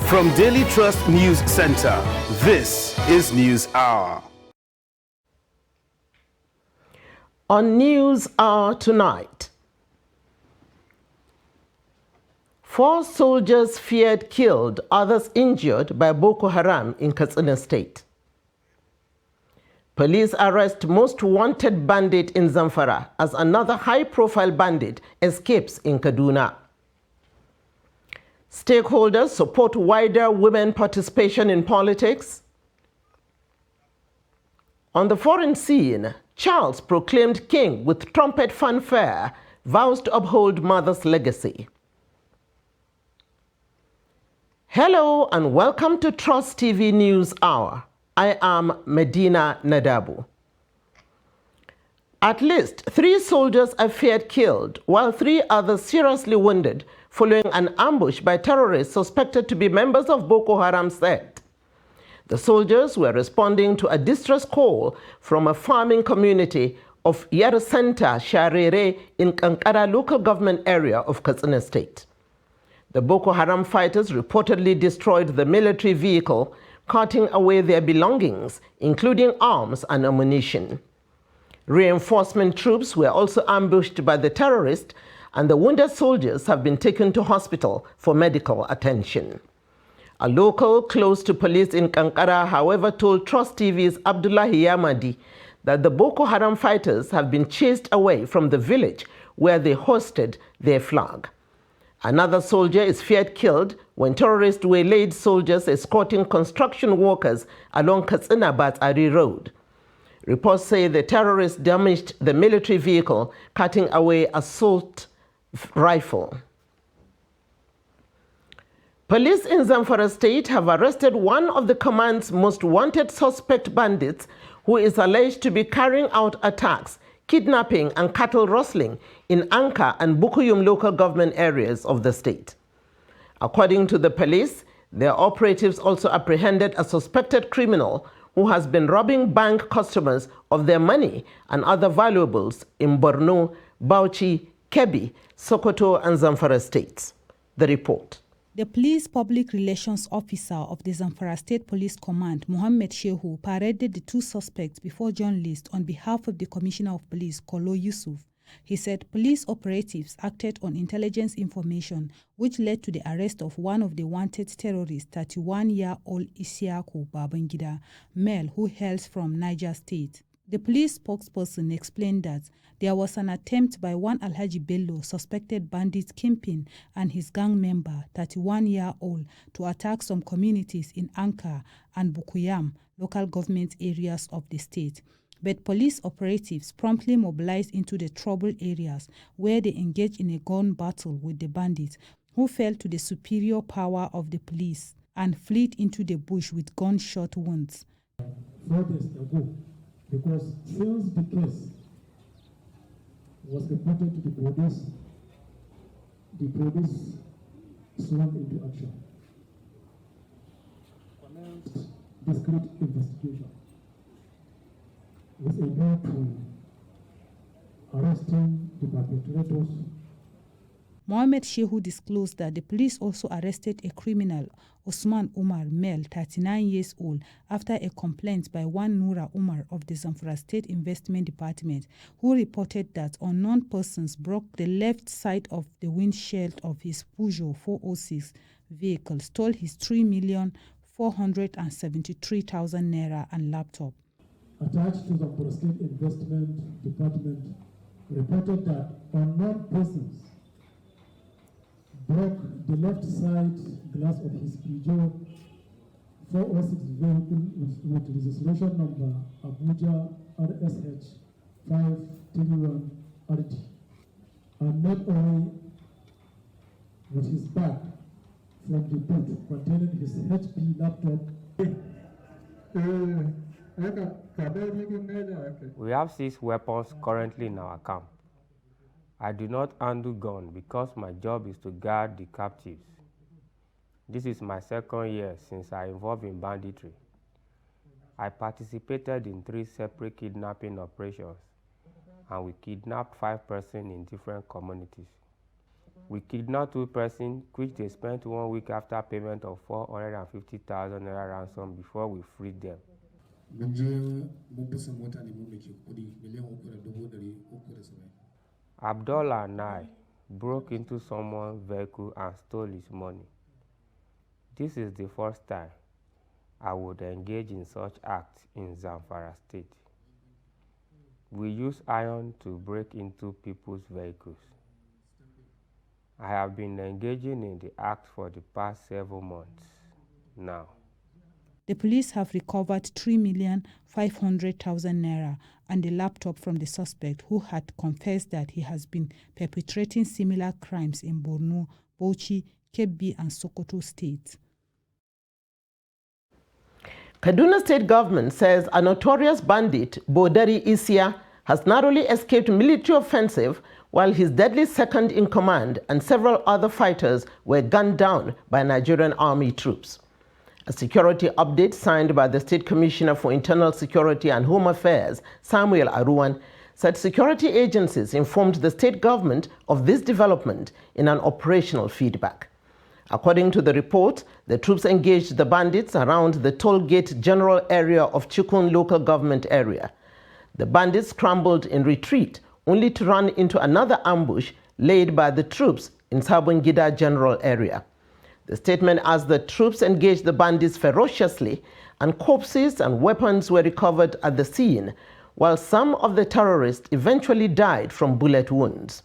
From Daily Trust News Center, this is News Hour. On News Hour tonight, 4 soldiers feared killed, others injured by Boko Haram in Katsina State. Police arrest most wanted bandit in Zamfara as another high-profile bandit escapes in Kaduna. Stakeholders support wider women participation in politics. On the foreign scene, Charles, proclaimed king with trumpet fanfare, vows to uphold mother's legacy. Hello and welcome to Trust TV News Hour. I am Medina Nadabu. At least 3 soldiers are feared killed, while 3 others seriously wounded following an ambush by terrorists suspected to be members of Boko Haram sect. The soldiers were responding to a distress call from a farming community of Yarasenta Sharere in Kankara local government area of Katsina State. The Boko Haram fighters reportedly destroyed the military vehicle, carting away their belongings, including arms and ammunition. Reinforcement troops were also ambushed by the terrorists, and the wounded soldiers have been taken to hospital for medical attention. A local close to police in Kankara, however, told Trust TV's Abdullahi Yamadi that the Boko Haram fighters have been chased away from the village where they hosted their flag. Another soldier is feared killed when terrorists waylaid soldiers escorting construction workers along Katsina-Batsari Road. Reports say the terrorists damaged the military vehicle, cutting away assault rifle. Police in Zamfara State have arrested one of the command's most wanted suspect bandits who is alleged to be carrying out attacks, kidnapping and cattle rustling in Anka and Bukuyum local government areas of the state. According to the police, their operatives also apprehended a suspected criminal who has been robbing bank customers of their money and other valuables in Borno, Bauchi, Kebbi, Sokoto and Zamfara states. The report. The police public relations officer of the Zamfara State Police Command, Mohammed Shehu, paraded the 2 suspects before journalists on behalf of the Commissioner of Police, Kolo Yusuf. He said police operatives acted on intelligence information, which led to the arrest of one of the wanted terrorists, 31-year-old Isiaku Babangida, male who hails from Niger State. The police spokesperson explained that there was an attempt by one Alhaji Bello, suspected bandit kingpin, and his gang member, 31-year-old, to attack some communities in Anka and Bukuyam, local government areas of the state. But police operatives promptly mobilized into the troubled areas where they engaged in a gun battle with the bandits, who fell to the superior power of the police and fled into the bush with gunshot wounds. 4 days ago, because since the case was reported to the police swung into action, commenced discreet investigation with a view to arresting the perpetrators. Mohammed Shehu disclosed that the police also arrested a criminal, Osman Umar, male, 39 years old, after a complaint by one Nura Umar of the Zamfara State Investment Department, who reported that unknown persons broke the left side of the windshield of his Peugeot 406 vehicle, stole his 3,473,000 naira and laptop. Attached to the Zamfara State Investment Department reported that unknown persons broke the left side glass of his Peugeot 406 vehicle with registration number Abuja RSH 531 RT, and made away with his bag from the boot containing his HP laptop. We have 6 weapons currently in our camp. I do not handle gun because my job is to guard the captives. This is my 2nd year since I involved in banditry. I participated in 3 separate kidnapping operations, and we kidnapped 5 persons in different communities. We kidnapped 2 persons, which they spent 1 week after payment of 450,000 naira ransom before we freed them. Abdullah and I broke into someone's vehicle and stole his money. This is the first time I would engage in such acts in Zamfara State. We use iron to break into people's vehicles. I have been engaging in the act for the past 7 months now. The police have recovered 3,500,000 naira and a laptop from the suspect, who had confessed that he has been perpetrating similar crimes in Borno, Bauchi, Kebbi and Sokoto states. Kaduna State government says a notorious bandit, Bodari Isia, has narrowly escaped military offensive while his deadly second-in-command and several other fighters were gunned down by Nigerian army troops. A security update signed by the State Commissioner for Internal Security and Home Affairs, Samuel Aruwan, said security agencies informed the state government of this development in an operational feedback. According to the report, the troops engaged the bandits around the toll gate general area of Chikun local government area. The bandits scrambled in retreat, only to run into another ambush laid by the troops in Sabungida general area. The statement adds the troops engaged the bandits ferociously, and corpses and weapons were recovered at the scene, while some of the terrorists eventually died from bullet wounds.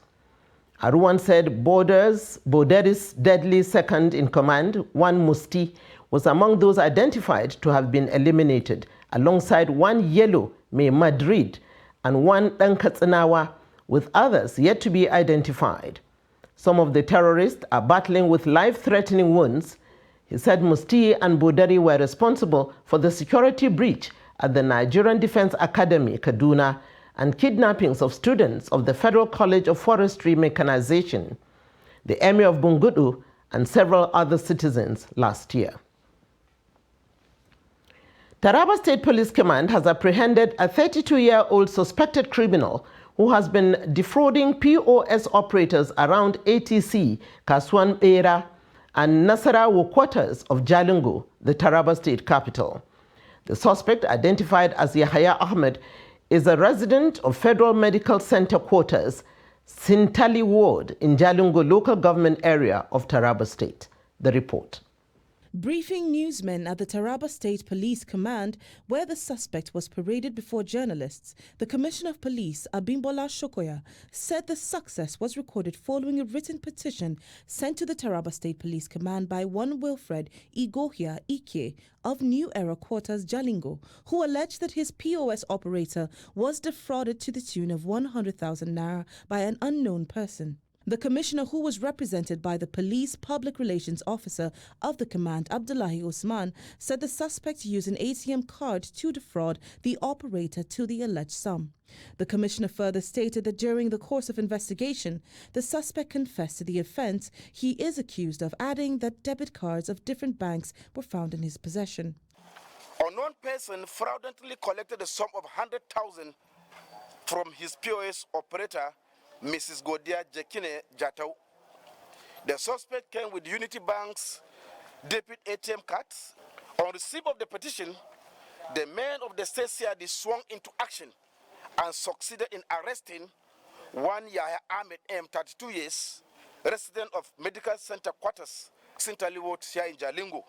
Aruwan said Boderi's deadly second-in-command, one Musti, was among those identified to have been eliminated, alongside one Yellow May Madrid and one Dankatsanawa, with others yet to be identified. Some of the terrorists are battling with life-threatening wounds. He said Musti and Boderi were responsible for the security breach at the Nigerian Defense Academy, Kaduna, and kidnappings of students of the Federal College of Forestry Mechanization, the Emir of Bungudu, and several other citizens last year. Taraba State Police Command has apprehended a 32-year-old suspected criminal who has been defrauding POS operators around ATC, Kasuan Bera, and Nasarawa quarters of Jalingo, the Taraba State capital. The suspect, identified as Yahya Ahmed, is a resident of Federal Medical Center quarters, Sintali Ward, in Jalingo local government area of Taraba State. The report. Briefing newsmen at the Taraba State Police Command, where the suspect was paraded before journalists, the Commissioner of Police, Abimbola Shokoya, said the success was recorded following a written petition sent to the Taraba State Police Command by one Wilfred Igohia Ike of New Era Quarters, Jalingo, who alleged that his POS operator was defrauded to the tune of 100,000 naira by an unknown person. The commissioner, who was represented by the police public relations officer of the command, Abdullahi Usman, said the suspect used an ATM card to defraud the operator to the alleged sum. The commissioner further stated that during the course of investigation, the suspect confessed to the offense. He is accused of adding that debit cards of different banks were found in his possession. Unknown person fraudulently collected a sum of 100,000 from his POS operator, Mrs. Godia Jekine Jatau. The suspect came with Unity Bank's debit ATM cards. On receipt of the petition, the men of the state CID swung into action and succeeded in arresting one Yahya Ahmed M, 32 years, resident of Medical Center Quarters, Sintali Ward, here in Jalingo.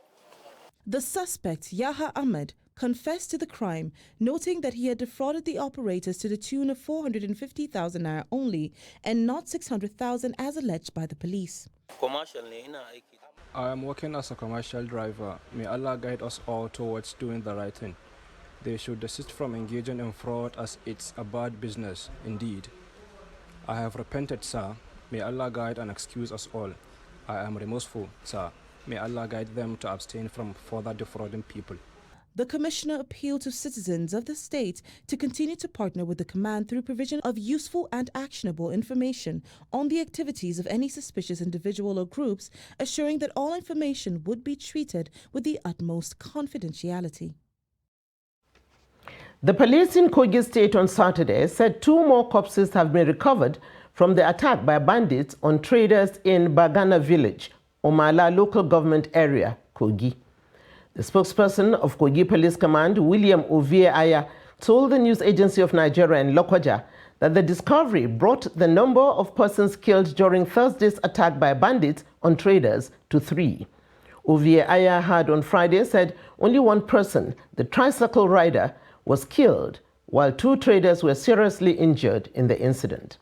The suspect, Yahya Ahmed, confessed to the crime, noting that he had defrauded the operators to the tune of 450,000 naira only and not 600,000 as alleged by the police. I am working as a commercial driver. May Allah guide us all towards doing the right thing. They should desist from engaging in fraud, as it's a bad business indeed. I have repented, sir. May Allah guide and excuse us all. I am remorseful, sir. May Allah guide them to abstain from further defrauding people. The commissioner appealed to citizens of the state to continue to partner with the command through provision of useful and actionable information on the activities of any suspicious individual or groups, assuring that all information would be treated with the utmost confidentiality. The police in Kogi State on Saturday said 2 more corpses have been recovered from the attack by bandits on traders in Bagana village, Omala local government area, Kogi. The spokesperson of Kogi Police Command, William Ovie Aya, told the news agency of Nigeria in Lokoja that the discovery brought the number of persons killed during Thursday's attack by bandits on traders to 3. Ovie Aya had on Friday said only one person, the tricycle rider, was killed, while 2 traders were seriously injured in the incident.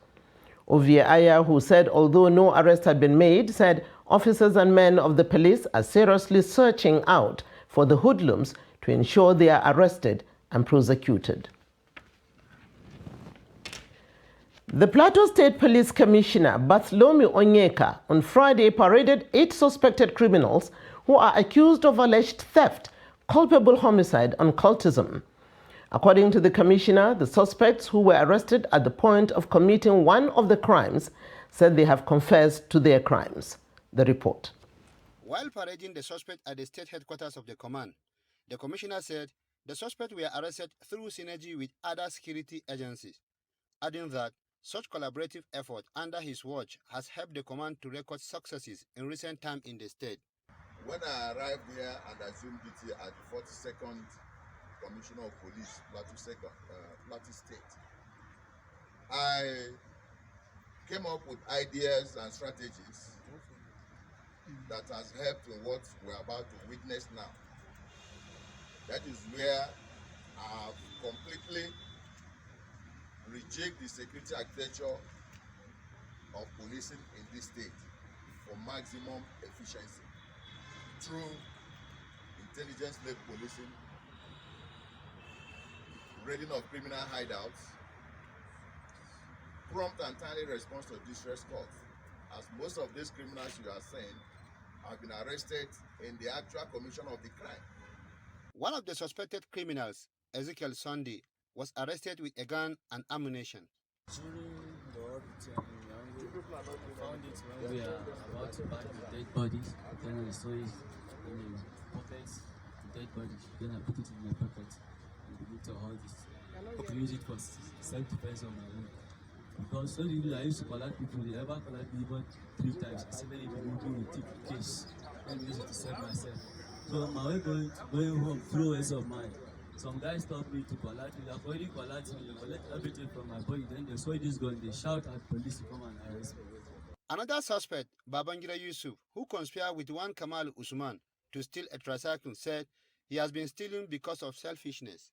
Ovie Aya, who said although no arrest had been made, said officers and men of the police are seriously searching out for the hoodlums to ensure they are arrested and prosecuted. The Plateau State Police Commissioner, Bartholomew Onyeka, on Friday paraded 8 suspected criminals who are accused of alleged theft, culpable homicide, and cultism. According to the commissioner, the suspects who were arrested at the point of committing one of the crimes said they have confessed to their crimes. The report. While parading the suspect at the state headquarters of the command, the commissioner said the suspects were arrested through synergy with other security agencies, adding that such collaborative effort under his watch has helped the command to record successes in recent time in the state. When I arrived here and assumed duty at the 42nd Commissioner of Police, Plateau State, I came up with ideas and strategies that has helped in what we're about to witness now. That is where I have completely rejigged the security architecture of policing in this state for maximum efficiency through intelligence-led policing, raiding of criminal hideouts, prompt and timely response to distress calls, as most of these criminals you are saying have been arrested in the actual commission of the crime. One of the suspected criminals, Ezekiel Sunday, was arrested with a gun and ammunition. During the audit, we found it when we are about to buy the dead bodies. Then I saw it in the pockets, the dead bodies. Then I put it in my pocket and begin to hold it. I use it for self-defense on my own. Because so people I used to collect people, they ever collect me even 3 times. I said, let me will take the case and use it to save myself. So on my way going home, through ways of mine. Some guys stopped me to collect me. They've already collected me. They collect everything from my body. Then they saw this gun. They shout at police to come and arrest me. Another suspect, Babangida Yusuf, who conspired with one Kamal Usman to steal a tricycle, said he has been stealing because of selfishness.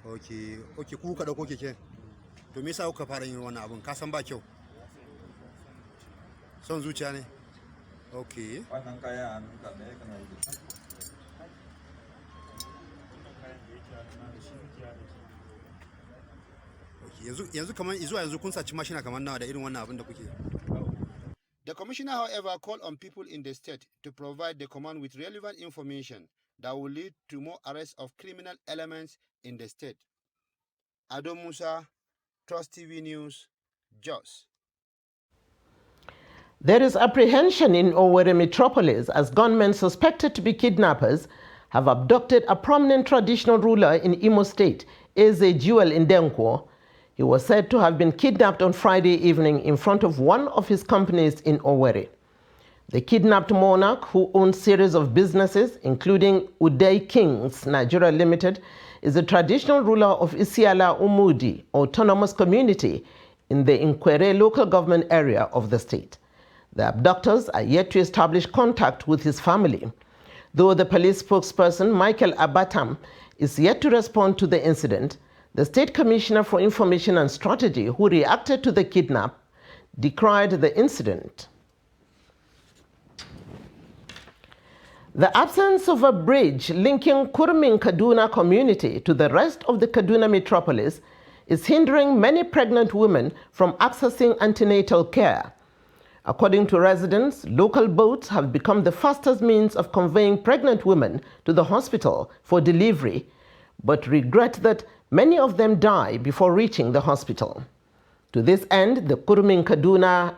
Okay, kuka dauko keke. To me yasa kuka fara yin wannan abun? Ka san ba kyau. Son zuciya ne. Okay. Wannan kaya an ka me kana yi? Yanzu kaman yanzu kun saci mashina kaman nawa da irin wannan abin da kuke. The commissioner, however, called on people in the state to provide the command with relevant information that will lead to more arrests of criminal elements in the state. Ado Musa, Trust TV News, Jos. There is apprehension in Owerri metropolis as gunmen suspected to be kidnappers have abducted a prominent traditional ruler in Imo State, Eze Jewel Ndenkwo. He was said to have been kidnapped on Friday evening in front of one of his companies in Owerri. The kidnapped monarch, who owns a series of businesses, including Uday Kings Nigeria Limited, is a traditional ruler of Isiala Umudi Autonomous Community in the Nkwere local government area of the state. The abductors are yet to establish contact with his family, though the police spokesperson, Michael Abatam, is yet to respond to the incident. The State Commissioner for Information and Strategy, who reacted to the kidnap, decried the incident. The absence of a bridge linking Kurmin Kaduna community to the rest of the Kaduna metropolis is hindering many pregnant women from accessing antenatal care. According to residents, local boats have become the fastest means of conveying pregnant women to the hospital for delivery, but regret that many of them die before reaching the hospital. To this end, the Kurmin Kaduna,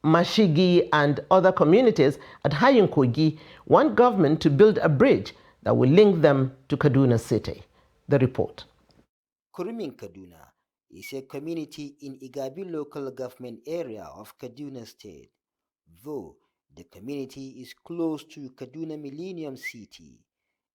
Mashigi, and other communities at Hayunkogi want government to build a bridge that will link them to Kaduna City. The report. Kurumin Kaduna is a community in Igabi local government area of Kaduna State. Though the community is close to Kaduna Millennium City,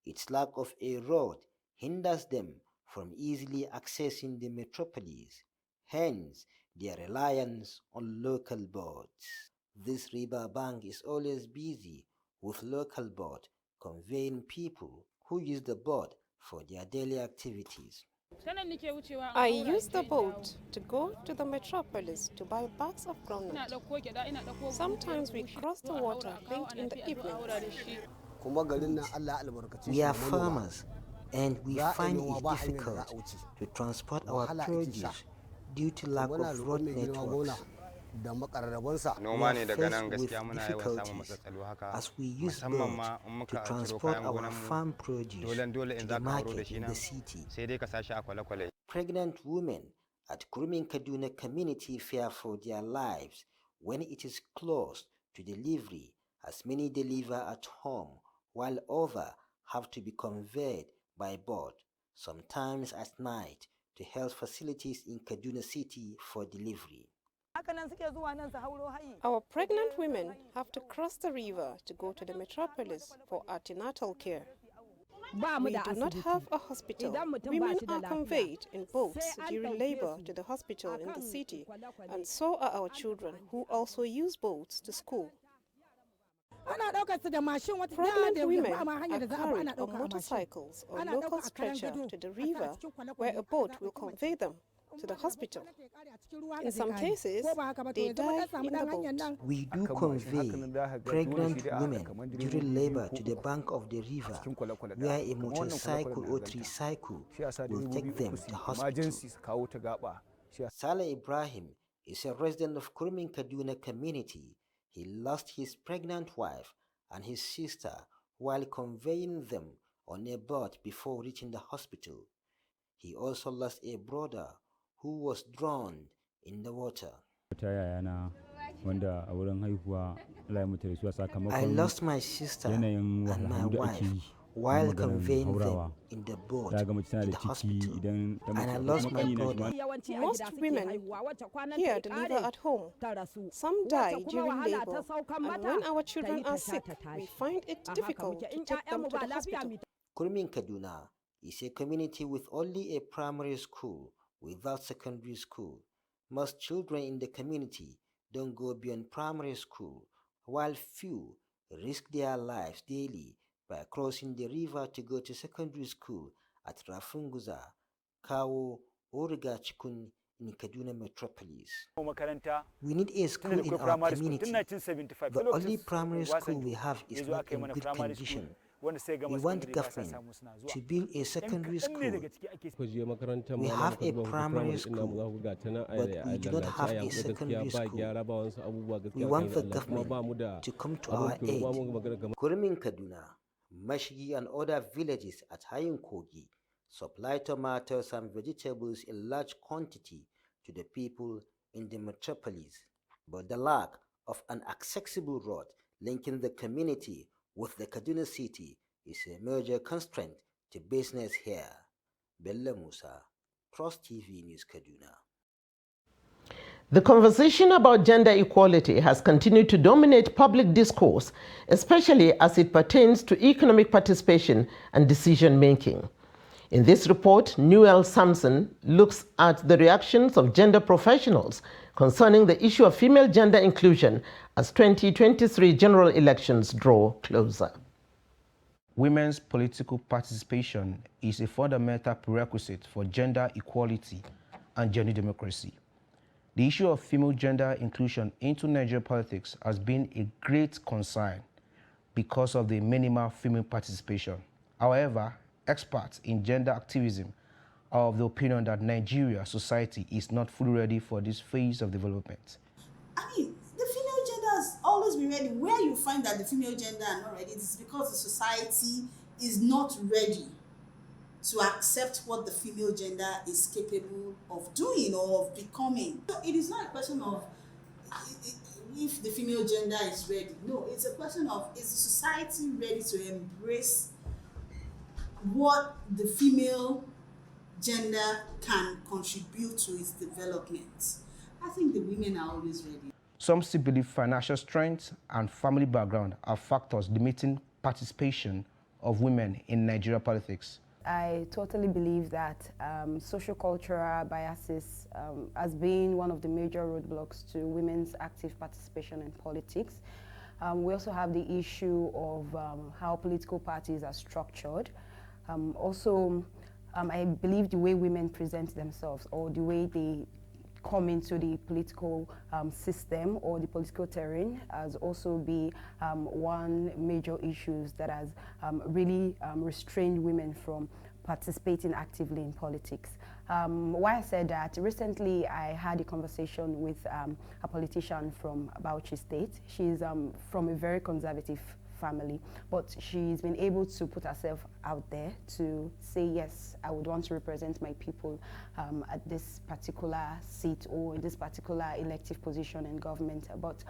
its lack of a road hinders them from easily accessing the metropolis, hence their reliance on local boats. This river bank is always busy with local boats conveying people who use the boat for their daily activities. I use the boat to go to the metropolis to buy bags of groundnut. Sometimes we cross the water late in the evening. We are farmers and we find it difficult to transport our produce due to lack of road networks. We are faced with difficulties as we use boat to transport our farm produce to the market in the city. Pregnant women at Kurumin Kaduna community fear for their lives when it is close to delivery, as many deliver at home while others have to be conveyed by boat, sometimes at night, to health facilities in Kaduna City for delivery. Our pregnant women have to cross the river to go to the metropolis for antenatal care. We do not have a hospital. Women are conveyed in boats during labor to the hospital in the city, and so are our children who also use boats to school. Pregnant women are carried on motorcycles or local stretcher to the river where a boat will convey them to the hospital. In some cases, they die in the boat. We do convey pregnant women during labor to the bank of the river, where a motorcycle or tricycle will take them to hospital. Saleh Ibrahim is a resident of Kurumin Kaduna community. He lost his pregnant wife and his sister while conveying them on a boat before reaching the hospital. He also lost a brother who was drowned in the water. I lost my sister and my wife while conveying them in the boat to the hospital, and I lost my brother. Most women here deliver at home. Some die during labor, and when our children are sick, we find it difficult to take them to the hospital. Kurumin Kaduna is a community with only a primary school without secondary school. Most children in the community don't go beyond primary school, while few risk their lives daily by crossing the river to go to secondary school at Rafunguza, Kawo, or Rigachikun in Kaduna metropolis. We need a school in our community. The only primary school we have is not in good condition. We want government to build a secondary school. We have a primary school, but we do not have a secondary school. We want the government to come to our aid. Kurumin Kaduna, Mashigi and other villages at Hayin Kogi supply tomatoes and vegetables in large quantity to the people in the metropolis, but the lack of an accessible road linking the community with the Kaduna city is a major constraint to business here. Bello Musa, Trust TV News, Kaduna. The conversation about gender equality has continued to dominate public discourse, especially as it pertains to economic participation and decision-making. In this report, Newell Sampson looks at the reactions of gender professionals concerning the issue of female gender inclusion as 2023 general elections draw closer. Women's political participation is a fundamental prerequisite for gender equality and gender democracy. The issue of female gender inclusion into Nigerian politics has been a great concern because of the minimal female participation. However, experts in gender activism are of the opinion that Nigeria society is not fully ready for this phase of development. I mean, the female gender has always been ready. Where you find that the female gender are not ready, it's because the society is not ready to accept what the female gender is capable of doing or of becoming. So it is not a question of if the female gender is ready. No, it's a question of is society ready to embrace what the female gender can contribute to its development. I think the women are always ready. Some still believe financial strength and family background are factors limiting participation of women in Nigeria politics. I totally believe that socio-cultural biases has been one of the major roadblocks to women's active participation in politics. We also have the issue of how political parties are structured. I believe the way women present themselves or the way they come into the political system or the political terrain has also been one major issue that has really restrained women from participating actively in politics. Why I said that, recently I had a conversation with a politician from Bauchi State. She's from a very conservative family, but she's been able to put herself out there to say, yes, I would want to represent my people at this particular seat or in this particular elective position in government. But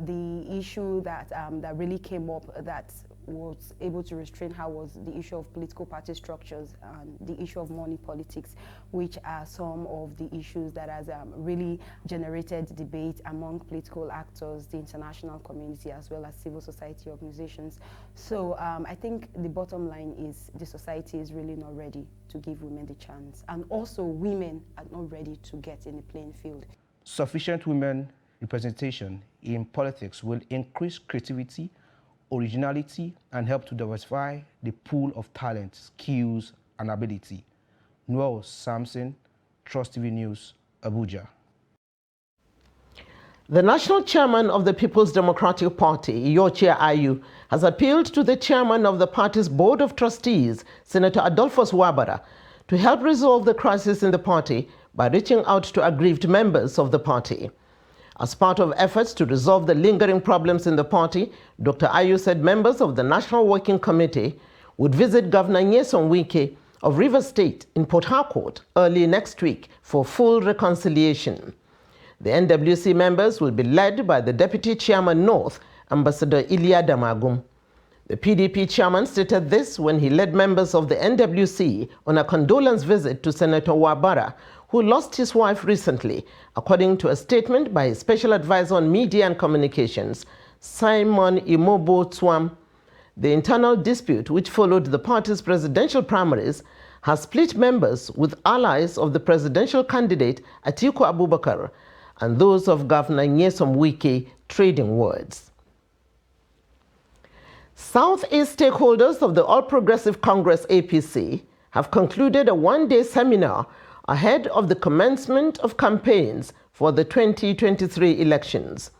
the issue that really came up that was able to restrain her was the issue of political party structures and the issue of money politics, which are some of the issues that has really generated debate among political actors, the international community, as well as civil society organizations. So I think the bottom line is the society is really not ready to give women the chance. And also women are not ready to get in the playing field. Sufficient women representation in politics will increase creativity, originality, and help to diversify the pool of talent, skills, and ability. Noel Samson, Trust TV News, Abuja. The national chairman of the People's Democratic Party, Iyorchia Ayu, has appealed to the chairman of the party's Board of Trustees, Senator Adolphus Wabara, to help resolve the crisis in the party by reaching out to aggrieved members of the party. As part of efforts to resolve the lingering problems in the party, Dr. Ayu said members of the National Working Committee would visit Governor Nyesom Wike of Rivers State in Port Harcourt early next week for full reconciliation. The NWC members will be led by the Deputy Chairman North, Ambassador Ilia Damagum. The PDP chairman stated this when he led members of the NWC on a condolence visit to Senator Wabara, who lost his wife recently, according to a statement by his special advisor on media and communications, Simon Imobo Twam. The internal dispute, which followed the party's presidential primaries, has split members with allies of the presidential candidate Atiku Abubakar and those of Governor Nyesom Wike trading words. Southeast stakeholders of the All Progressive Congress APC have concluded a one-day seminar ahead of the commencement of campaigns for the 2023 elections.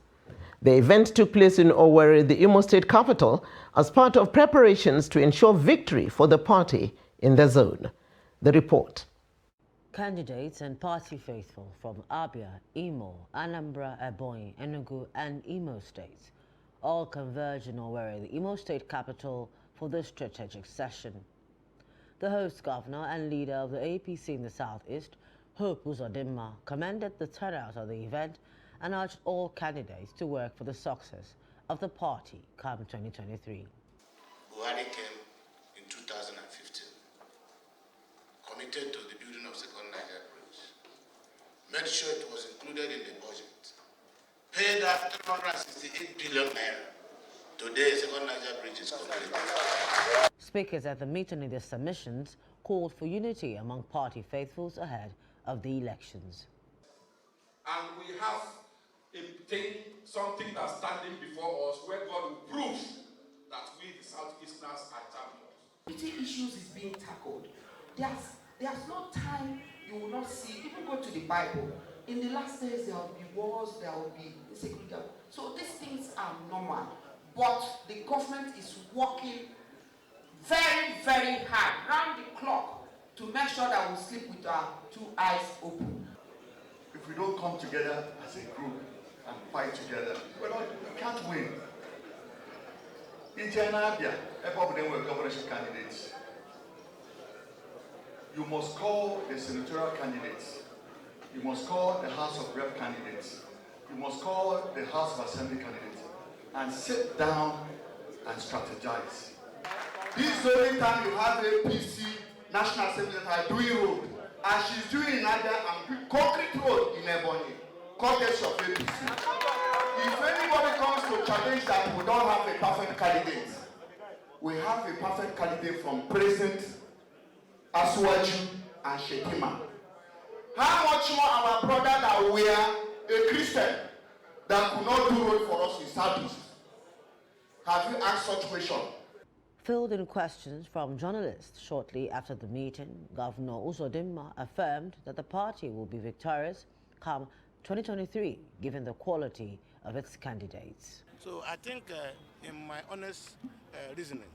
The event took place in Owerri, the Imo State capital, as part of preparations to ensure victory for the party in the zone. The report. Candidates and party faithful from Abia, Imo, Anambra, Ebonyi, Enugu, and Imo states all converge in Owerri, the Imo State capital, for this strategic session. The host governor and leader of the APC in the Southeast, Hope Uzodinma, commended the turnout of the event and urged all candidates to work for the success of the party come 2023. Buhari came in 2015, committed to the building of Second Niger Bridge, made sure it was included in the budget, paid out 368 billion naira. Today, Second Niger Bridge is completed. Speakers at the meeting in their submissions called for unity among party faithfuls ahead of the elections. And we have something that's standing before us where God will prove that we, the Southeasterners, are champions. Security issues is being tackled. There's no time you will not see, even go to the Bible. In the last days, there will be wars, there will be insecurity. So these things are normal. But the government is working very, very hard, round the clock, to make sure that we sleep with our two eyes open. If we don't come together as a group and fight together, we can't win. In Abia, everybody were governorship candidates. You must call the senatorial candidates. You must call the House of Rep candidates. You must call the House of Assembly candidates and sit down and strategize. This is the only time you have APC National Assembly that are doing road, as she's doing in Abia and concrete road in Ebonyi, courtesy of APC. If anybody comes to challenge that we don't have a perfect candidate, we have a perfect candidate from President Asuwaju and Shetima. How much more our brother that we are a Christian that could not do road for us in Southeast? Have you asked such question? Filled in questions from journalists shortly after the meeting, Governor Uzodinma affirmed that the party will be victorious come 2023, given the quality of its candidates. So I think in my honest reasoning,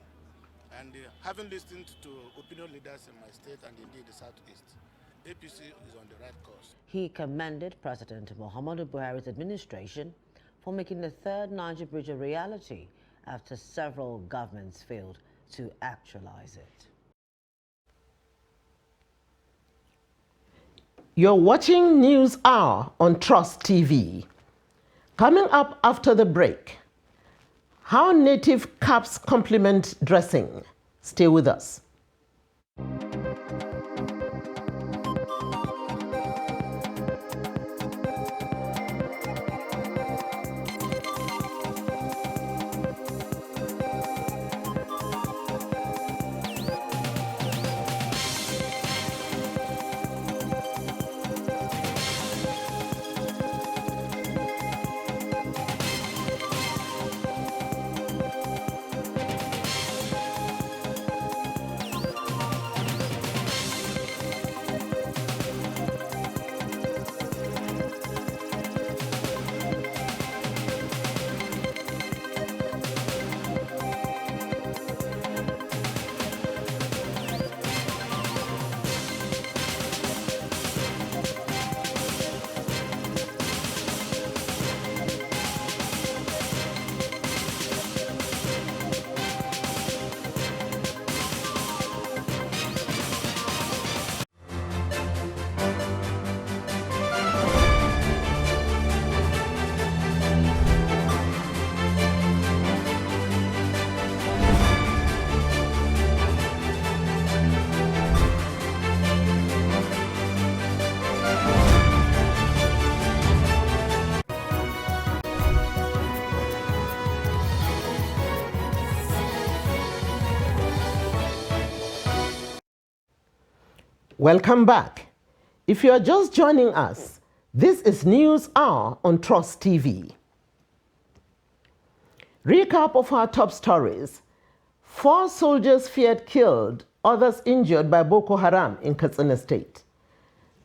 and having listened to opinion leaders in my state and indeed the Southeast, APC is on the right course. He commended President Muhammadu Buhari's administration for making the third Niger Bridge a reality after several governments failed to actualize it. You're watching News Hour on Trust TV. Coming up after the break, how native caps complement dressing. Stay with us. Welcome back. If you are just joining us, this is News Hour on Trust TV. Recap of our top stories. 4 soldiers feared killed, others injured by Boko Haram in Katsina State.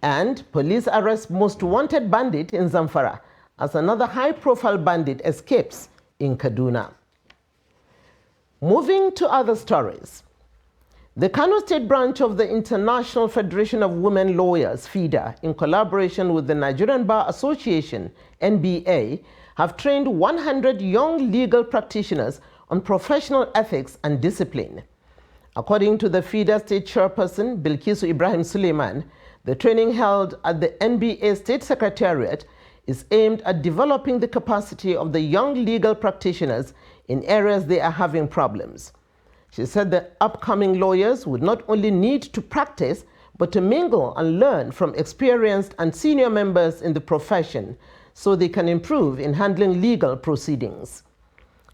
And police arrest most wanted bandit in Zamfara as another high-profile bandit escapes in Kaduna. Moving to other stories. The Kano State branch of the International Federation of Women Lawyers, FIDA, in collaboration with the Nigerian Bar Association, NBA, have trained 100 young legal practitioners on professional ethics and discipline. According to the FIDA state chairperson, Bilkisu Ibrahim Suleiman, the training held at the NBA State Secretariat is aimed at developing the capacity of the young legal practitioners in areas they are having problems. She said the upcoming lawyers would not only need to practice, but to mingle and learn from experienced and senior members in the profession so they can improve in handling legal proceedings.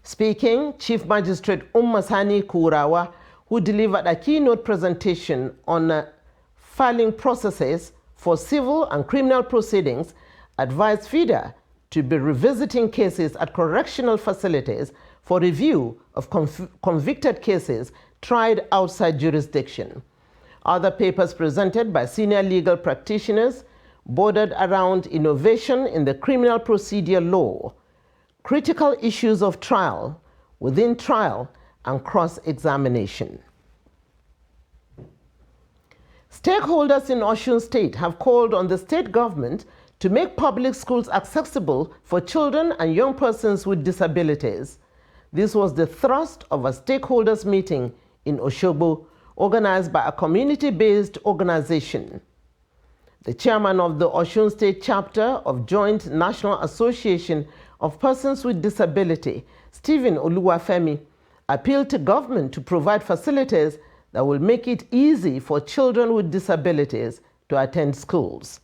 Speaking, Chief Magistrate Sani Kurawa, who delivered a keynote presentation on filing processes for civil and criminal proceedings, advised FIDA to be revisiting cases at correctional facilities for review of convicted cases tried outside jurisdiction. Other papers presented by senior legal practitioners bordered around innovation in the criminal procedure law, critical issues of trial, within trial, and cross-examination. Stakeholders in Osun State have called on the state government to make public schools accessible for children and young persons with disabilities. This was the thrust of a stakeholders meeting in Osogbo, organized by a community-based organization. The chairman of the Osun State chapter of Joint National Association of Persons with Disability, Stephen Oluwafemi, appealed to government to provide facilities that will make it easy for children with disabilities to attend schools.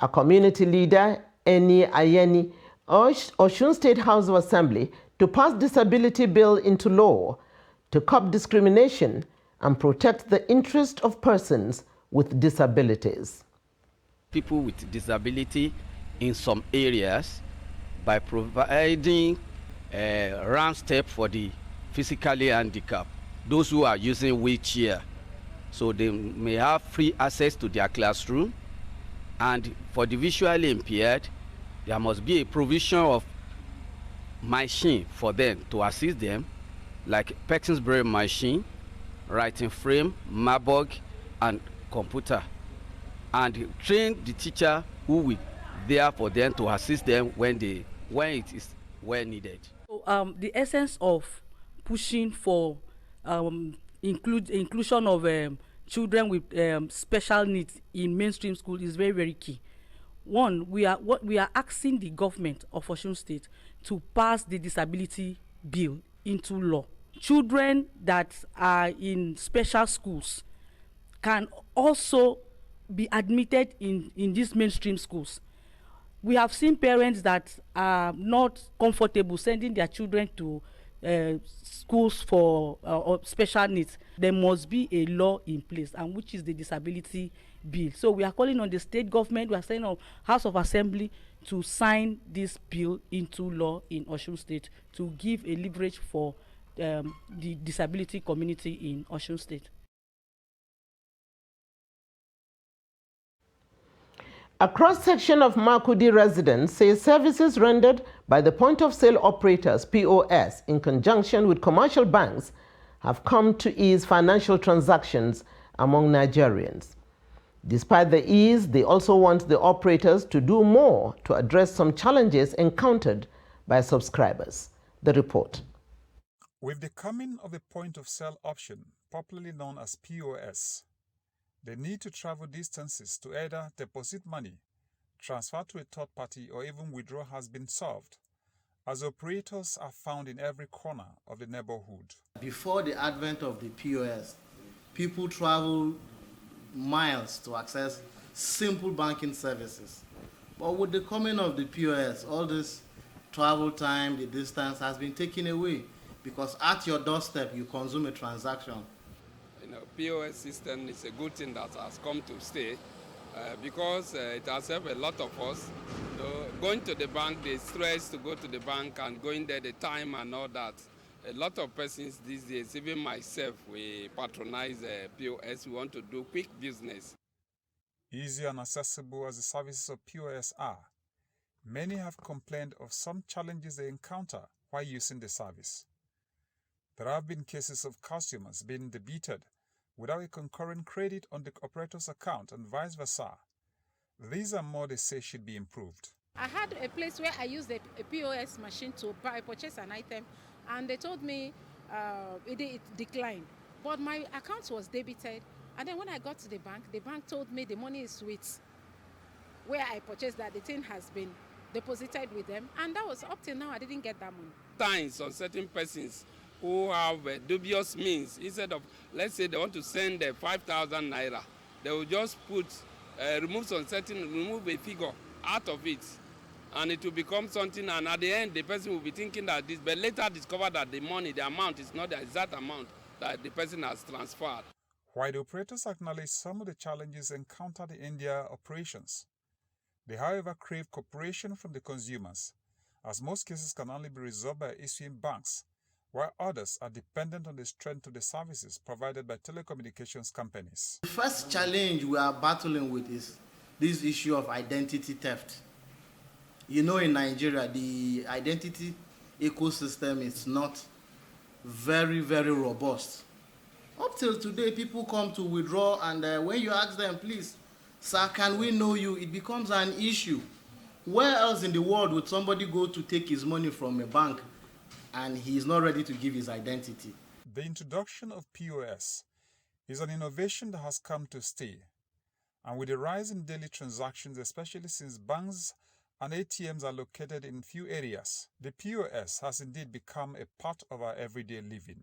A community leader, Eni Ayeni, urged Osun State House of Assembly to pass disability bill into law to curb discrimination and protect the interest of persons with disabilities. People with disability in some areas by providing a round step for the physically handicapped, those who are using wheelchair, so they may have free access to their classroom. And for the visually impaired, there must be a provision of machine for them to assist them, like Perkins Braille machine, writing frame, Marburg, and computer, and train the teacher who will there for them to assist them when it is well needed. So, the essence of pushing for inclusion of children with special needs in mainstream school is very, very key. One, we are asking the government of Osun State to pass the disability bill into law. Children that are in special schools can also be admitted in these mainstream schools. We have seen parents that are not comfortable sending their children to schools for special needs. There must be a law in place, and which is the disability bill. So we are calling on the state government, we are saying on House of Assembly to sign this bill into law in Osun State to give a leverage for the disability community in Osun State. A cross-section of Makudi residents say services rendered by the point-of-sale operators, POS, in conjunction with commercial banks have come to ease financial transactions among Nigerians. Despite the ease, they also want the operators to do more to address some challenges encountered by subscribers. The report. With the coming of the point-of-sale option, popularly known as POS, the need to travel distances to either deposit money, transfer to a third party, or even withdraw has been solved, as operators are found in every corner of the neighborhood. Before the advent of the POS, people traveled miles to access simple banking services. But with the coming of the POS, all this travel time, the distance has been taken away, because at your doorstep you consume a transaction. POS system is a good thing that has come to stay because it has helped a lot of us. Going to the bank, the stress to go to the bank and going there, the time and all that. A lot of persons these days, even myself, we patronize POS. We want to do quick business. Easy and accessible as the services of POS are, many have complained of some challenges they encounter while using the service. There have been cases of customers being debited without a concurrent credit on the operator's account and vice versa. These are more they say should be improved. I had a place where I used a POS machine to purchase an item, and they told me it declined. But my account was debited, and then when I got to the bank told me the money is with where I purchased that the thing has been deposited with them, and that was up till now I didn't get that money. Times on certain persons who have dubious means, instead of, let's say they want to send 5,000 naira, they will just remove a figure out of it, and it will become something, and at the end the person will be thinking that this, but later discover that the money, the amount is not the exact amount that the person has transferred. While the operators acknowledge some of the challenges encountered in their operations, they however crave cooperation from the consumers, as most cases can only be resolved by issuing banks, while others are dependent on the strength of the services provided by telecommunications companies. The first challenge we are battling with is this issue of identity theft. You know, in Nigeria, the identity ecosystem is not very, very robust. Up till today, people come to withdraw, and when you ask them, please, sir, can we know you? It becomes an issue. Where else in the world would somebody go to take his money from a bank and he is not ready to give his identity? The introduction of POS is an innovation that has come to stay. And with the rise in daily transactions, especially since banks and ATMs are located in few areas, the POS has indeed become a part of our everyday living.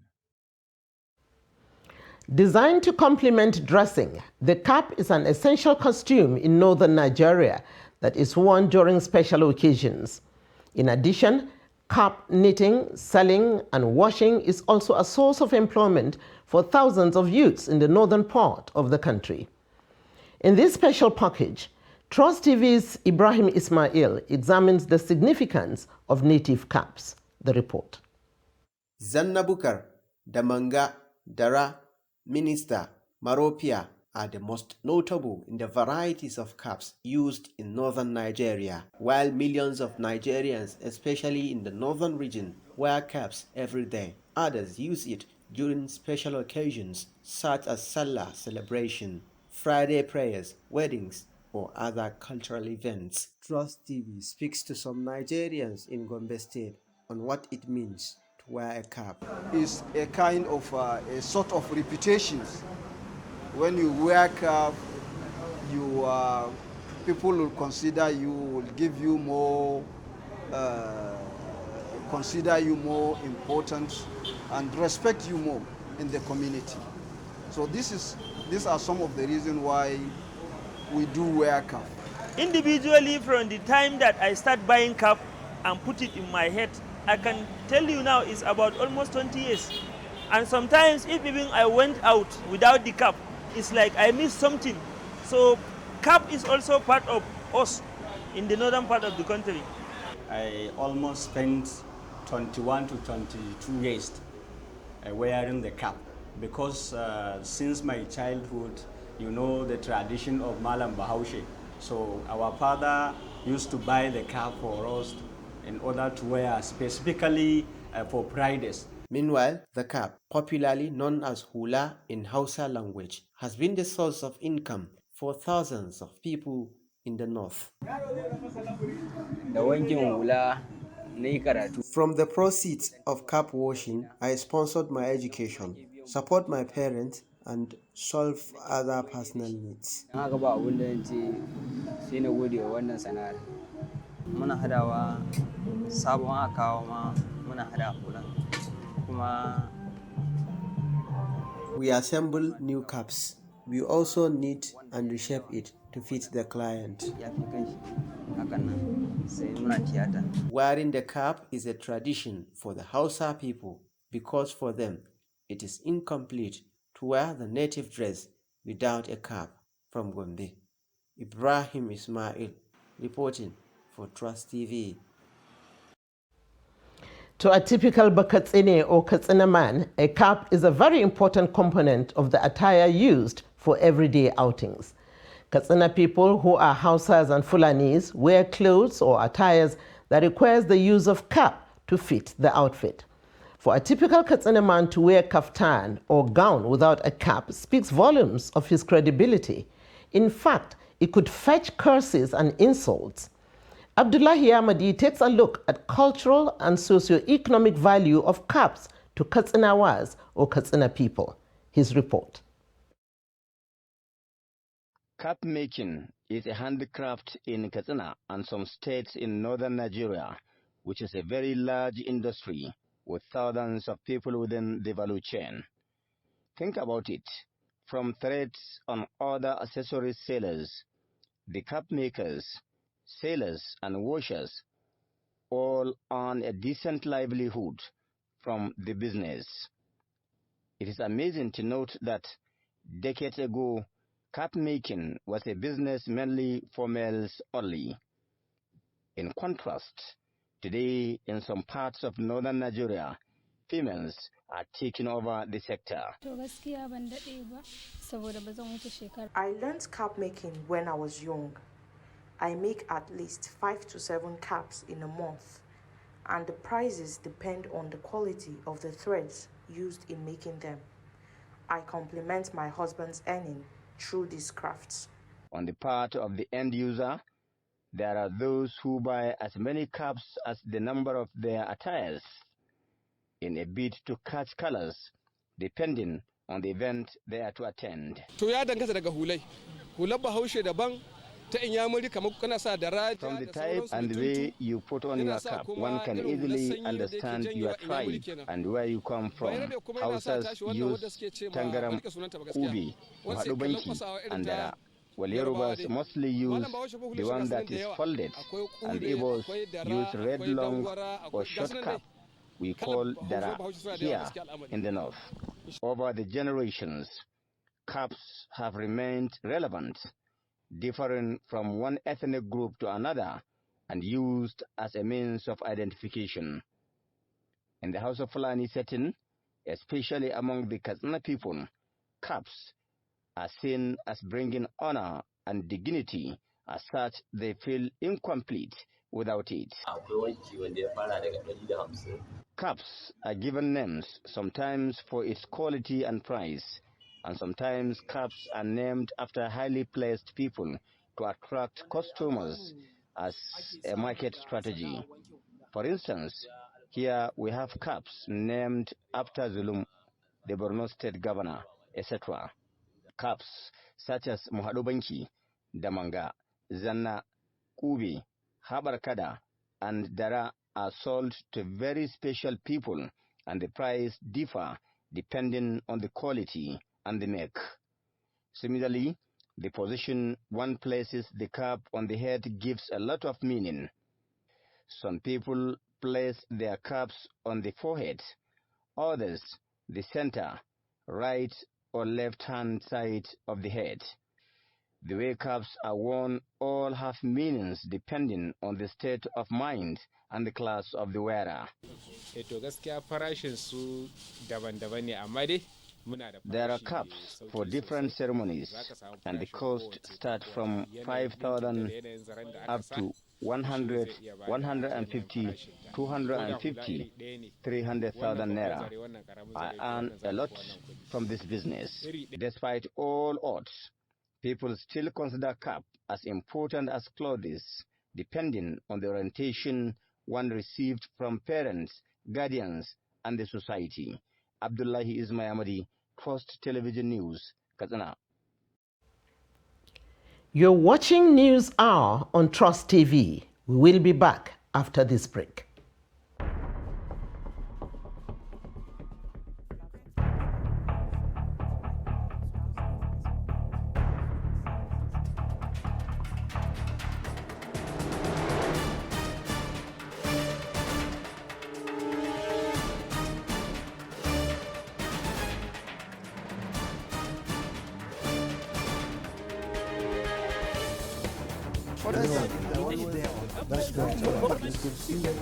Designed to complement dressing, the cap is an essential costume in northern Nigeria that is worn during special occasions. In addition, cap knitting, selling, and washing is also a source of employment for thousands of youths in the northern part of the country. In this special package, Trust TV's Ibrahim Ismail examines the significance of native caps. The report. Zanna Bukar, Damanga, Dara, Minister, Maropia are the most notable in the varieties of caps used in northern Nigeria, while millions of Nigerians, especially in the northern region, wear caps every day. Others use it during special occasions such as Salah celebration, Friday prayers, weddings, or other cultural events. Trust TV speaks to some Nigerians in Gombe State on what it means to wear a cap. It's a kind of a sort of reputation. When you wear cap, people will consider you, will give you more, consider you more important and respect you more in the community. So these are some of the reasons why we do wear cap. Individually, from the time that I start buying cap and put it in my head, I can tell you now it's about almost 20 years. And sometimes if even I went out without the cap, it's like I missed something. So cap is also part of us in the northern part of the country. I almost spent 21 to 22 years wearing the cap because since my childhood, you know the tradition of Malam Bahaushe. So our father used to buy the cap for us in order to wear specifically for Fridays. Meanwhile, the cap, popularly known as hula in Hausa language, has been the source of income for thousands of people in the north. From the proceeds of cap washing, I sponsored my education, support my parents, and solve other personal needs. We assemble new caps. We also knit and reshape it to fit the client. Wearing the cap is a tradition for the Hausa people because for them it is incomplete to wear the native dress without a cap. From Gombe, Ibrahim Ismail reporting for Trust TV. To a typical Bakatsine or Katsina man, a cap is a very important component of the attire used for everyday outings. Katsina people who are Hausas and Fulanis wear clothes or attires that requires the use of cap to fit the outfit. For a typical Katsina man to wear kaftan or gown without a cap speaks volumes of his credibility. In fact, it could fetch curses and insults. Abdullahi Ahmadi takes a look at cultural and socio-economic value of caps to Katsinawas or Katsina people. His report. Cap making is a handicraft in Katsina and some states in northern Nigeria, which is a very large industry with thousands of people within the value chain. Think about it. From threads on other accessories sellers, the cap makers, sailors and washers all earn a decent livelihood from the business. It is amazing to note that decades ago, cap making was a business mainly for males only. In contrast, today in some parts of northern Nigeria, females are taking over the sector. I learned cap making when I was young. I make at least 5 to 7 caps in a month, and the prices depend on the quality of the threads used in making them. I complement my husband's earning through these crafts. On the part of the end user, there are those who buy as many caps as the number of their attires in a bid to catch colors, depending on the event they are to attend. To ya danganta daga hulai. Hular Bahaushe daban, From the type and the way you put on your cap, one can easily understand your tribe and where you come from. Hausas use Tangaram, Ubi, Mahadubanki, and Dara. While Yorubas mostly use the one that is folded, and Igbos use red long or short cap. We call Dara here in the north. Over the generations, caps have remained relevant, differing from one ethnic group to another and used as a means of identification. In the House of Fulani setting, especially among the Katsina people, caps are seen as bringing honor and dignity. As such, they feel incomplete without it. Caps are given names, sometimes for its quality and price, and sometimes caps are named after highly placed people to attract customers as a market strategy. For instance, here we have caps named after Zulum, the Borno State Governor, etc. Caps such as Mahadubanki, Damanga, Zanna, Kubi, Habarkada, and Dara are sold to very special people, and the price differ depending on the quality and the make. Similarly, the position one places the cap on the head gives a lot of meaning. Some people place their caps on the forehead, others the center, right or left-hand side of the head. The way caps are worn all have meanings depending on the state of mind and the class of the wearer. There are caps for different ceremonies, and the cost starts from 5,000 up to 100, 150, 250, 300,000 naira. I earn a lot from this business. Despite all odds, people still consider cap as important as clothes, depending on the orientation one received from parents, guardians, and the society. Abdullahi Ismail, Trust Television News, Katsina. You're watching News Hour on Trust TV. We will be back after this break. That's great. That's good to see you.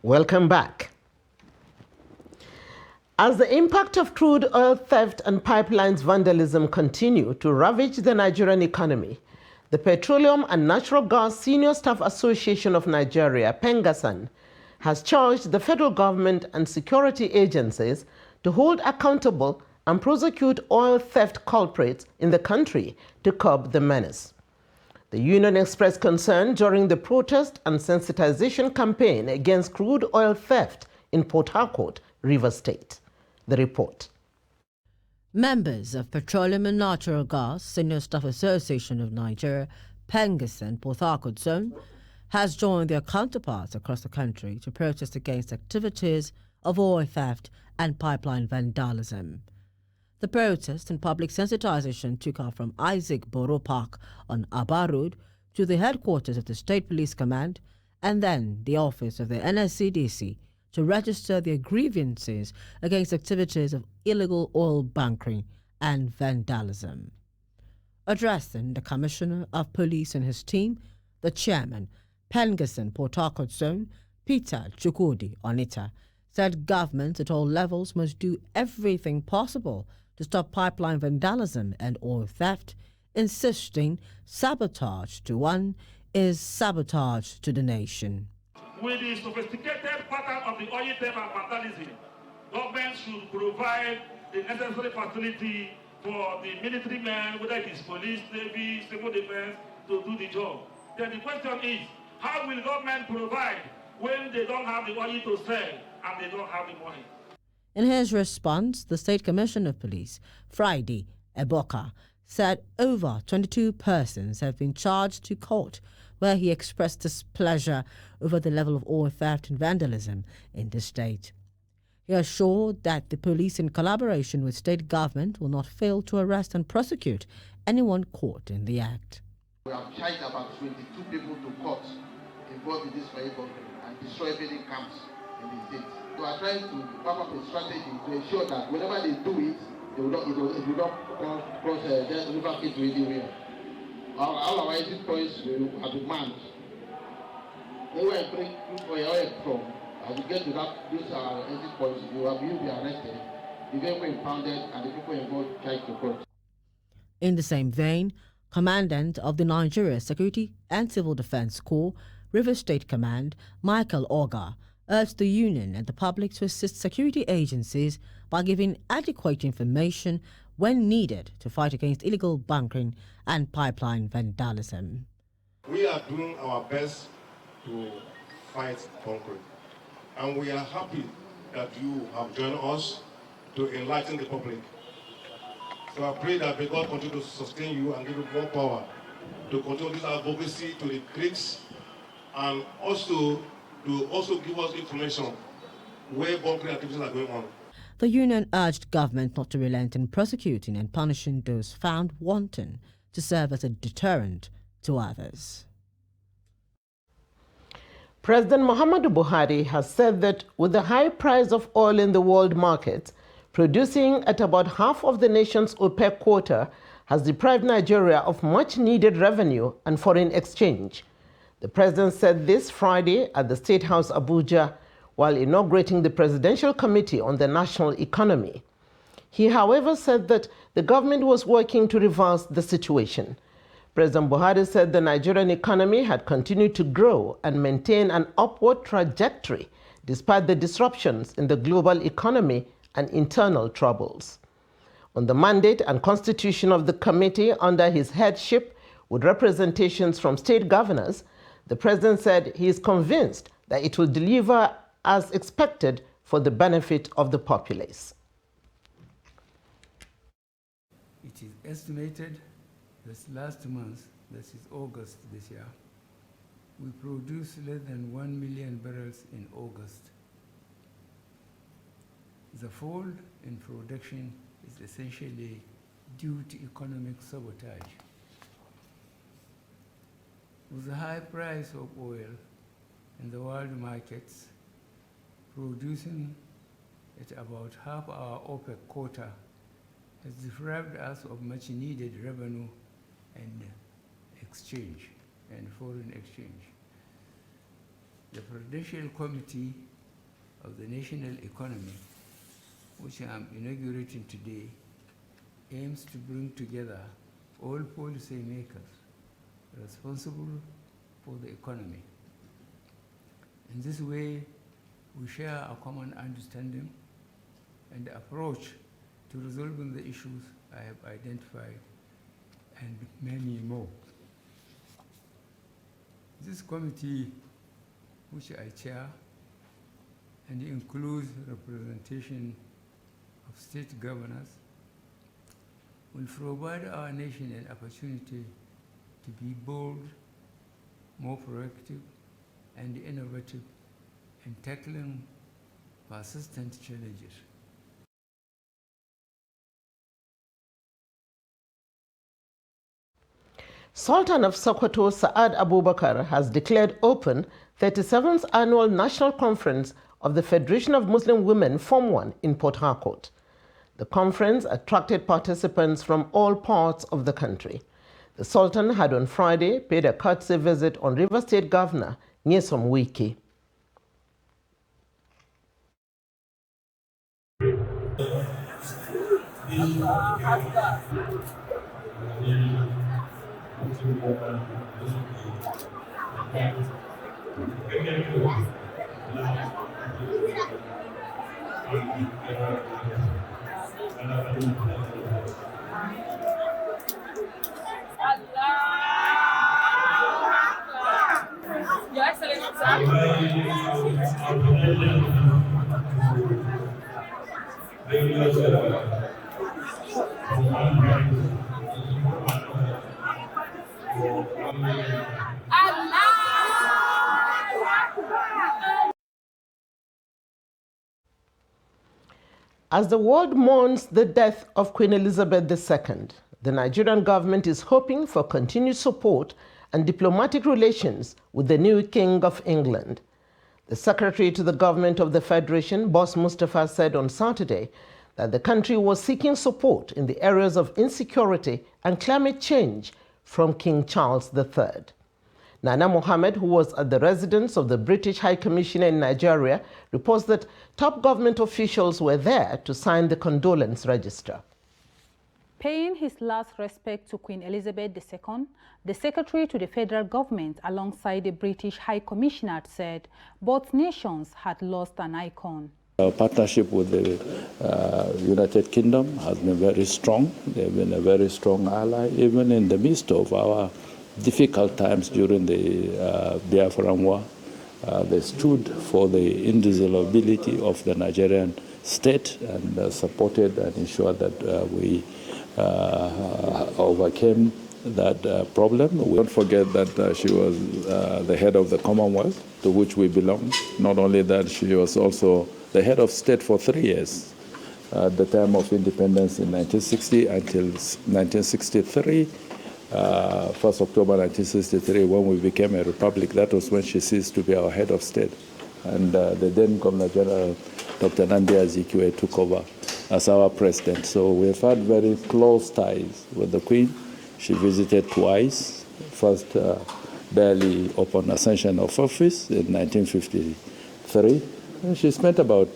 Welcome back. As the impact of crude oil theft and pipelines vandalism continue to ravage the Nigerian economy, the Petroleum and Natural Gas Senior Staff Association of Nigeria, PENGASAN, has charged the federal government and security agencies to hold accountable and prosecute oil theft culprits in the country to curb the menace. The union expressed concern during the protest and sensitization campaign against crude oil theft in Port Harcourt, Rivers State. The report. Members of Petroleum and Natural Gas Senior Staff Association of Nigeria, PENGASAN Port Harcourt Zone, has joined their counterparts across the country to protest against activities of oil theft and pipeline vandalism. The protest and public sensitization took off from Isaac Borough Park on Aba Road to the headquarters of the State Police Command and then the office of the NSCDC to register their grievances against activities of illegal oil bunkering and vandalism. Addressing the Commissioner of Police and his team, the Chairman, PENGASAN Port Harcourt Zone, Peter Chukwudi Onita, said governments at all levels must do everything possible to stop pipeline vandalism and oil theft, insisting sabotage to one is sabotage to the nation. With the sophisticated pattern of the oil theft and vandalism, government should provide the necessary facility for the military men, whether it is police, navy, civil defense, to do the job. Then the question is, how will government provide when they don't have the oil to sell and they don't have the money? In his response, the State Commissioner of Police, Friday Eboka, said over 22 persons have been charged to court, where he expressed displeasure over the level of oil theft and vandalism in the state. He assured that the police, in collaboration with state government, will not fail to arrest and prosecute anyone caught in the act. We have charged about 22 people to court involved in this vehicle and destroy building camps in the state. We are trying to come up with a strategy to ensure that whenever they do it, it will not cross the river into anywhere. All our exit points will have been manned. Where I bring oil from, as we get to those exit points, you will be arrested, the vehicle impounded, and the people involved tried to court. In the same vein, Commandant of the Nigeria Security and Civil Defense Corps, Rivers State Command, Michael Oga, urged the union and the public to assist security agencies by giving adequate information when needed to fight against illegal bunkering and pipeline vandalism. We are doing our best to fight bunkering, and we are happy that you have joined us to enlighten the public. So I pray that may God continue to sustain you and give you more power to continue this advocacy to the Greeks, and also to give us information where bunkering activities are going on. The union urged government not to relent in prosecuting and punishing those found wanton, to serve as a deterrent to others. President Muhammadu Buhari has said that with the high price of oil in the world market, producing at about half of the nation's OPEC quota has deprived Nigeria of much-needed revenue and foreign exchange. The president said this Friday at the State House, Abuja, while inaugurating the Presidential Committee on the National Economy. He, however, said that the government was working to reverse the situation. President Buhari said the Nigerian economy had continued to grow and maintain an upward trajectory despite the disruptions in the global economy and internal troubles. On the mandate and constitution of the committee under his headship, with representations from state governors, the president said he is convinced that it will deliver as expected for the benefit of the populace. It is estimated this last month, this is August this year, we produced less than 1 million barrels in August. The fall in production is essentially due to economic sabotage. With the high price of oil in the world markets, producing at about half our OPEC quota has deprived us of much needed revenue and exchange and foreign exchange. The Presidential Committee of the National Economy, which I am inaugurating today, aims to bring together all policy makers responsible for the economy. In this way, we share a common understanding and approach to resolving the issues I have identified and many more. This committee, which I chair, and includes representation of state governors, will provide our nation an opportunity to be bold, more proactive, and innovative in tackling persistent challenges. Sultan of Sokoto Saad Abubakar has declared open 37th Annual National Conference of the Federation of Muslim Women Form 1 in Port Harcourt. The conference attracted participants from all parts of the country. The Sultan had on Friday paid a courtesy visit on Rivers State Governor Nyesom Wike. Your Excellency, sir. As the world mourns the death of Queen Elizabeth II, the Nigerian government is hoping for continued support and diplomatic relations with the new King of England. The Secretary to the Government of the Federation, Boss Mustafa, said on Saturday that the country was seeking support in the areas of insecurity and climate change from King Charles III. Nana Mohammed, who was at the residence of the British High Commissioner in Nigeria, reports that top government officials were there to sign the condolence register. Paying his last respect to Queen Elizabeth II, the Secretary to the Federal Government alongside the British High Commissioner said both nations had lost an icon. Our partnership with the United Kingdom has been very strong. They've been a very strong ally, even in the midst of our difficult times during the Biafran War. They stood for the indissolubility of the Nigerian state and supported and ensured that we overcame that problem. We don't forget that she was the head of the Commonwealth, to which we belong. Not only that, she was also the head of state for 3 years. At the time of independence in 1960 until 1963, 1st October 1963, when we became a republic, that was when she ceased to be our head of state. And the then Governor General, Dr. Nnamdi Azikiwe, took over as our president. So we've had very close ties with the Queen. She visited twice, first barely upon ascension of office in 1953. And she spent about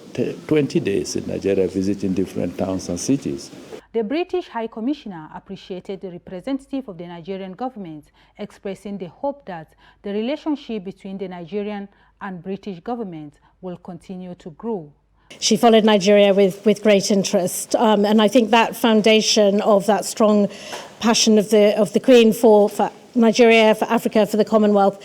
20 days in Nigeria visiting different towns and cities. The British High Commissioner appreciated the representative of the Nigerian government, expressing the hope that the relationship between the Nigerian and British government will continue to grow. She followed Nigeria with great interest, and I think that foundation of that strong passion of the Queen for Nigeria, for Africa, for the Commonwealth,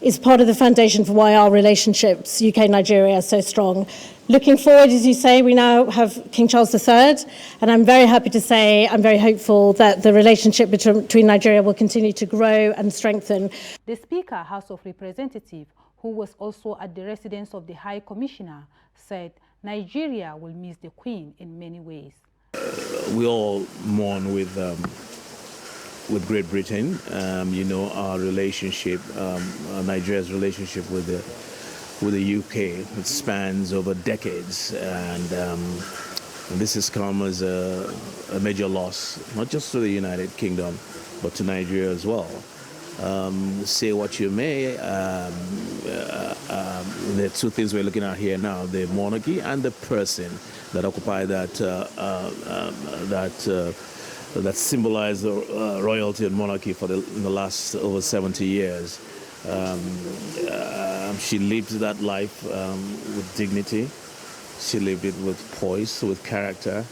is part of the foundation for why our relationships, UK-Nigeria, are so strong. Looking forward, as you say, we now have King Charles III, and I'm very happy to say I'm very hopeful that the relationship between Nigeria will continue to grow and strengthen. The Speaker, House of Representatives, who was also at the residence of the High Commissioner, said Nigeria will miss the Queen in many ways. We all mourn with Great Britain. You know, our relationship, Nigeria's relationship with the UK, it spans over decades, and this has come as a major loss, not just to the United Kingdom, but to Nigeria as well. Say what you may, the two things we're looking at here now: the monarchy and the person that occupy that that symbolized royalty and monarchy for in the last over 70 years. She lived that life with dignity. She lived it with poise, with character,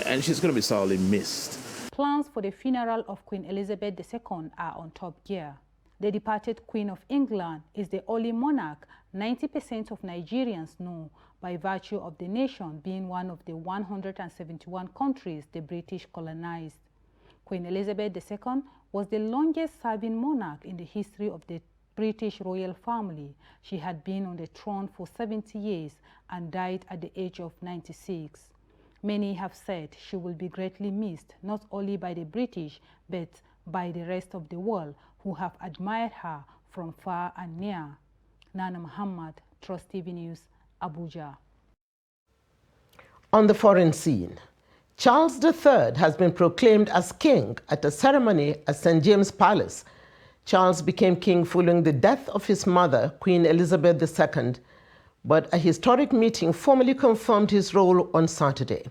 and she's going to be sorely missed. Plans for the funeral of Queen Elizabeth II are on top gear. The departed Queen of England is the only monarch 90% of Nigerians know, by virtue of the nation being one of the 171 countries the British colonized. Queen Elizabeth II was the longest-serving monarch in the history of the British royal family. She had been on the throne for 70 years and died at the age of 96. Many have said she will be greatly missed, not only by the British, but by the rest of the world, who have admired her from far and near. Nana Muhammad, Trust TV News, Abuja. On the foreign scene, Charles III has been proclaimed as king at a ceremony at St. James Palace. Charles became king following the death of his mother, Queen Elizabeth II, but a historic meeting formally confirmed his role on Saturday.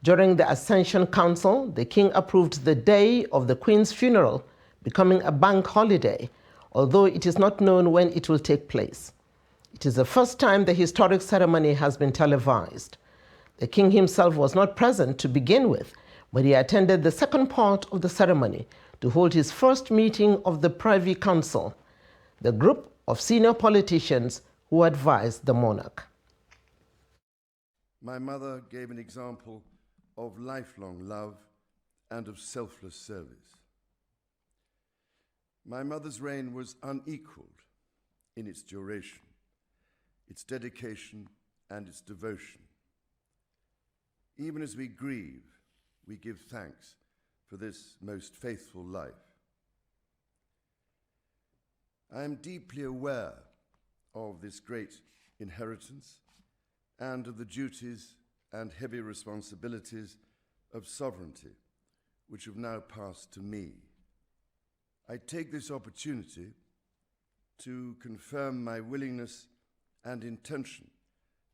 During the Ascension Council, the king approved the day of the Queen's funeral becoming a bank holiday, although it is not known when it will take place. It is the first time the historic ceremony has been televised. The king himself was not present to begin with, but he attended the second part of the ceremony to hold his first meeting of the Privy Council, the group of senior politicians who advised the monarch. My mother gave an example of lifelong love and of selfless service. My mother's reign was unequaled in its duration, its dedication, and its devotion. Even as we grieve, we give thanks for this most faithful life. I am deeply aware of this great inheritance and of the duties and heavy responsibilities of sovereignty which have now passed to me. I take this opportunity to confirm my willingness and intention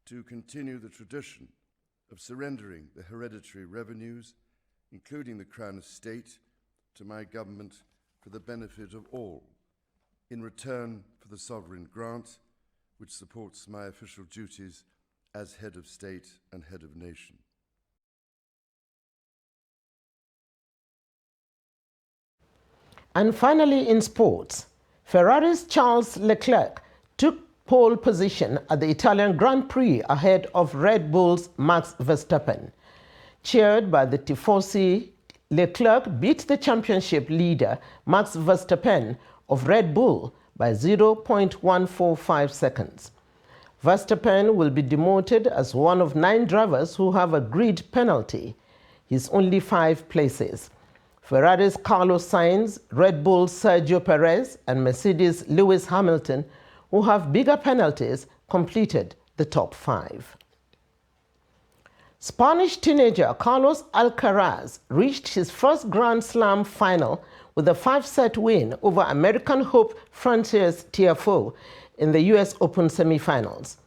to continue the tradition of surrendering the hereditary revenues, including the Crown Estate, to my government for the benefit of all, in return for the sovereign grant, which supports my official duties as head of state and head of nation. And finally, in sports, Ferrari's Charles Leclerc took pole position at the Italian Grand Prix ahead of Red Bull's Max Verstappen. Cheered by the Tifosi, Leclerc beat the championship leader Max Verstappen of Red Bull by 0.145 seconds. Verstappen will be demoted as one of 9 drivers who have a grid penalty. He's only 5 places. Ferrari's Carlos Sainz, Red Bull's Sergio Perez, and Mercedes' Lewis Hamilton, who have bigger penalties, completed the top 5. Spanish teenager Carlos Alcaraz reached his first Grand Slam final with a 5-set win over American hope Frances Tiafoe in the US Open semifinals.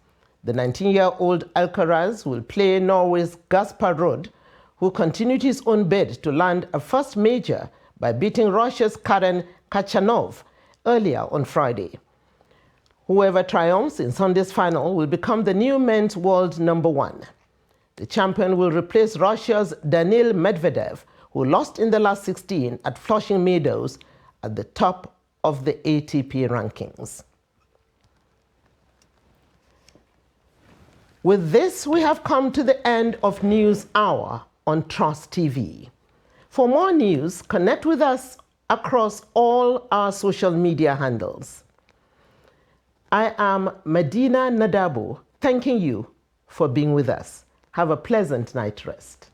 The 19-year-old Alcaraz will play Norway's Gaspar Ruud, who continued his own bid to land a first major by beating Russia's Karen Khachanov earlier on Friday. Whoever triumphs in Sunday's final will become the new men's world number 1. The champion will replace Russia's Daniil Medvedev, who lost in the last 16 at Flushing Meadows at the top of the ATP rankings. With this, we have come to the end of News Hour on Trust TV. For more news, connect with us across all our social media handles. I am Medina Nadabo, thanking you for being with us. Have a pleasant night rest.